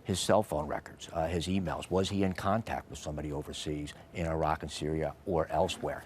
his cell phone records, his emails. Was he in contact with somebody overseas in Iraq and Syria or elsewhere?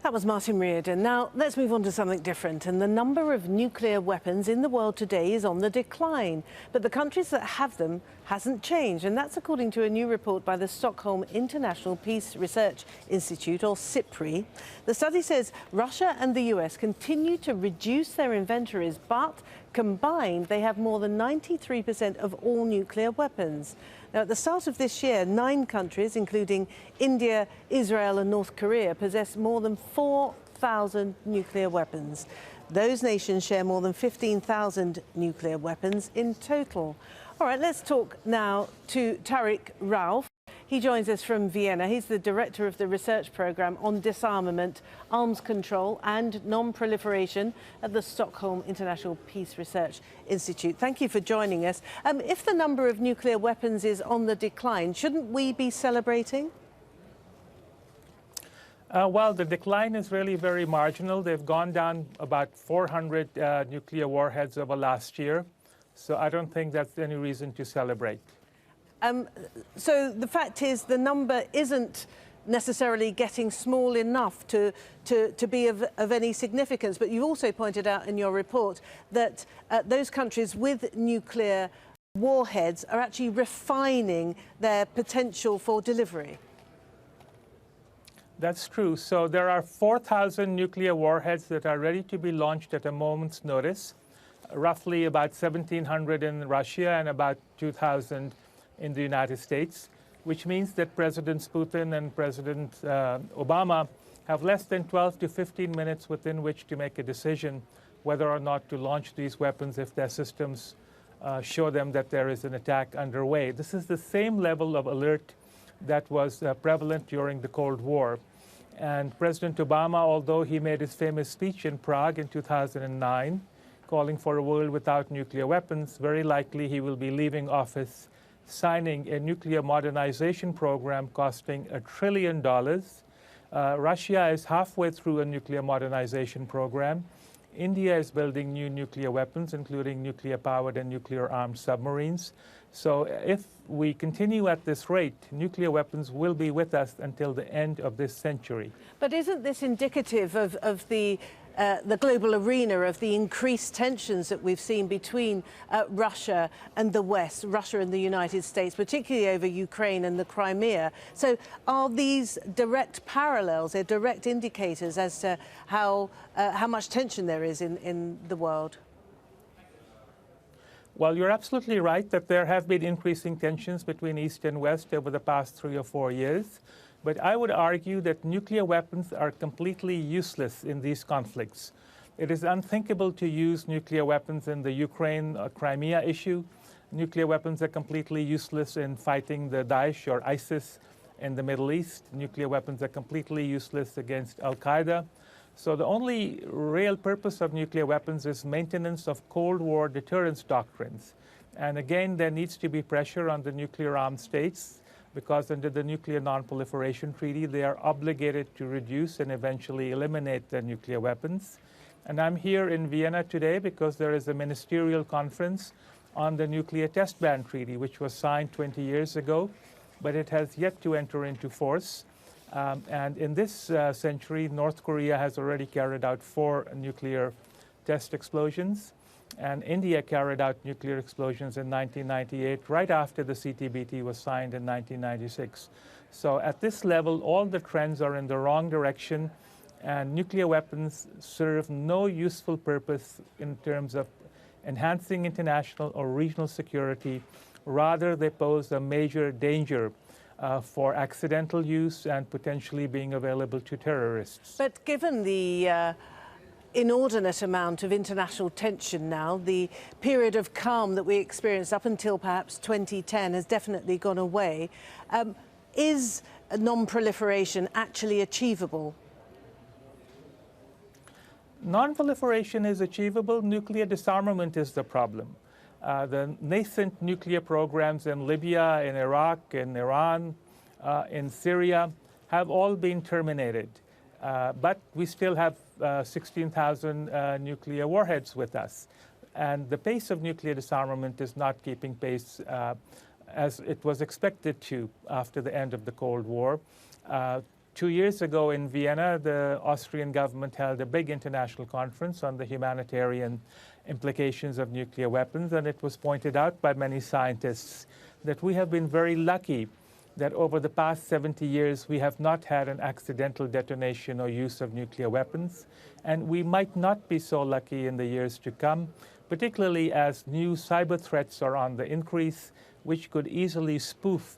That was Martin Reardon. Now, let's move on to something different. And the number of nuclear weapons in the world today is on the decline. But the countries that have them hasn't changed. And that's according to a new report by the Stockholm International Peace Research Institute, or SIPRI. The study says Russia and the US continue to reduce their inventories, but combined, they have more than 93% of all nuclear weapons. Now, at the start of this year, 9 countries, including India, Israel and North Korea, possess more than 4,000 nuclear weapons. Those nations share more than 15,000 nuclear weapons in total. All right, let's talk now to Tariq Rauf. He joins us from Vienna. He's the director of the research programme on disarmament, arms control and non-proliferation at the Stockholm International Peace Research Institute. Thank you for joining us. If the number of nuclear weapons is on the decline, shouldn't we be celebrating? Well, the decline is really very marginal. They've gone down about 400 nuclear warheads over last year. So I don't think that's any reason to celebrate. So the fact is the number isn't necessarily getting small enough to be of any significance. But you also pointed out in your report that those countries with nuclear warheads are actually refining their potential for delivery. That's true. So there are 4,000 nuclear warheads that are ready to be launched at a moment's notice, roughly about 1,700 in Russia and about 2,000 in the United States, which means that President Putin and President Obama have less than 12 to 15 minutes within which to make a decision whether or not to launch these weapons if their systems show them that there is an attack underway. This is the same level of alert that was prevalent during the Cold War. And President Obama, although he made his famous speech in Prague in 2009, calling for a world without nuclear weapons, very likely he will be leaving office signing a nuclear modernization program costing $1 trillion. Russia is halfway through a nuclear modernization program. India is building new nuclear weapons, including nuclear-powered and nuclear-armed submarines. So if we continue at this rate, nuclear weapons will be with us until the end of this century. But isn't this indicative of the global arena, of the increased tensions that we've seen between Russia and the West, Russia and the United States, particularly over Ukraine and the Crimea? So are these direct parallels, they're direct indicators as to how much tension there is in the world? Well, you're absolutely right that there have been increasing tensions between East and West over the past 3 or 4 years. But I would argue that nuclear weapons are completely useless in these conflicts. It is unthinkable to use nuclear weapons in the Ukraine-Crimea issue. Nuclear weapons are completely useless in fighting the Daesh or ISIS in the Middle East. Nuclear weapons are completely useless against Al-Qaeda. So the only real purpose of nuclear weapons is maintenance of Cold War deterrence doctrines. And again, there needs to be pressure on the nuclear-armed states, because under the Nuclear Non-Proliferation Treaty, they are obligated to reduce and eventually eliminate their nuclear weapons. And I'm here in Vienna today because there is a ministerial conference on the Nuclear Test Ban Treaty, which was signed 20 years ago, but it has yet to enter into force. And in this century, North Korea has already carried out 4 nuclear test explosions. And India carried out nuclear explosions in 1998, right after the CTBT was signed in 1996. So at this level, all the trends are in the wrong direction, and nuclear weapons serve no useful purpose in terms of enhancing international or regional security. Rather, they pose a major danger for accidental use and potentially being available to terrorists. But given the inordinate amount of international tension now, the period of calm that we experienced up until perhaps 2010 has definitely gone away. Is non-proliferation actually achievable? Non-proliferation is achievable. Nuclear disarmament is the problem. The nascent nuclear programs in Libya, in Iraq, in Iran, in Syria have all been terminated. But we still have 16,000 nuclear warheads with us. and the pace of nuclear disarmament is not keeping pace as it was expected to after the end of the Cold War. 2 years ago in Vienna, the Austrian government held a big international conference on the humanitarian implications of nuclear weapons, and it was pointed out by many scientists that we have been very lucky that over the past 70 years we have not had an accidental detonation or use of nuclear weapons, and we might not be so lucky in the years to come, particularly as new cyber threats are on the increase, which could easily spoof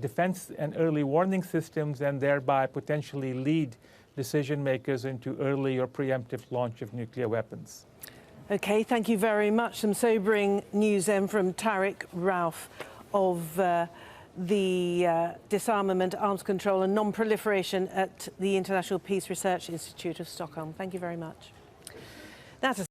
defense and early warning systems and thereby potentially lead decision makers into early or preemptive launch of nuclear weapons. Okay, thank you very much. Some sobering news then from Tariq Rauf of the Disarmament, Arms Control and Non-Proliferation at the International Peace Research Institute of Stockholm. Thank you very much. Now to